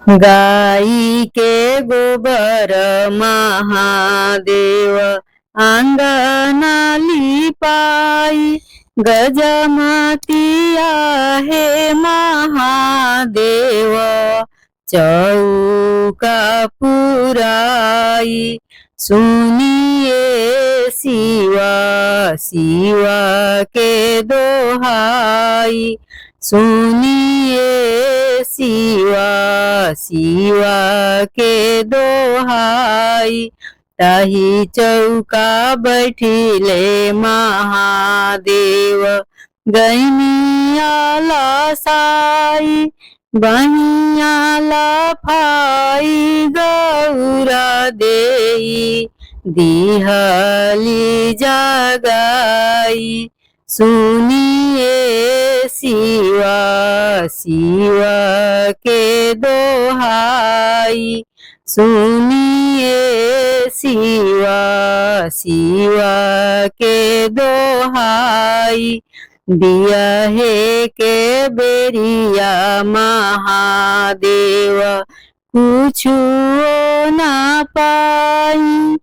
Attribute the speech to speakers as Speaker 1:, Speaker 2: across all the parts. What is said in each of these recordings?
Speaker 1: गाई के गोबर महादेव अंगना लिपाई, गजमती आहे महादेव चौका पुराई। सुनिए शिवा शिवा के दोहाई, सुनिए शिवा शिवा के दोहाई। ताही चौका बैठिले महादेव, गैनिया लसाई बहिया लफाई। गौरा देई दिहली जगाई, सुनिए शिवा शिवा के दोहाई, सुनिए शिवा शिवा के दोहाई। बियाहे के बेरिया महादेव कुछु ना पाई,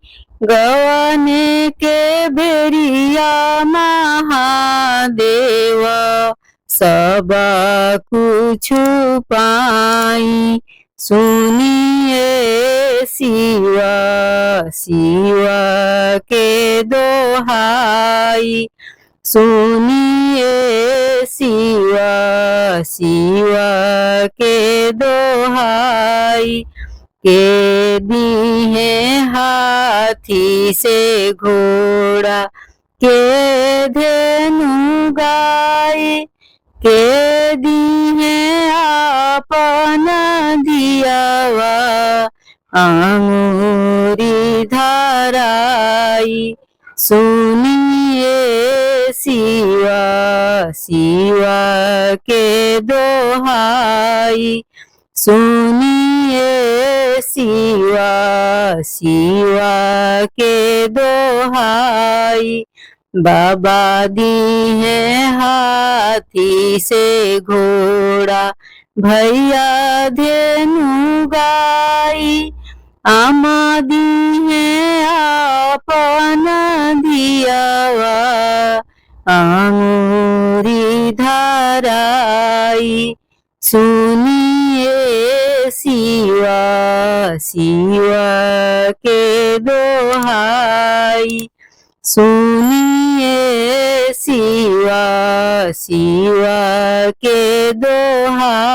Speaker 1: गवने के बेरिया महादेव सब कुछु पाई। सुनिए शिवा शिवा के दोहाई, सुनिए शिवा शिवा के दोहाई। के दिहे हाथी से घोड़ा, के धेनु गाय, के दिहे आपन दियावा अंगूरी धराई। सुनिए शिवा शिवा के दोहाई, सुनिए शिवा शिवा के दोहाई। बाबा दिहे हाथी से घोड़ा, भैया धेनु गाई। आमा दिहे आपन दियावा अंगूरी धराई। सुनिए शिवा शिवा के दोहाई, सुनिए शिवा शिवा के दोहाई।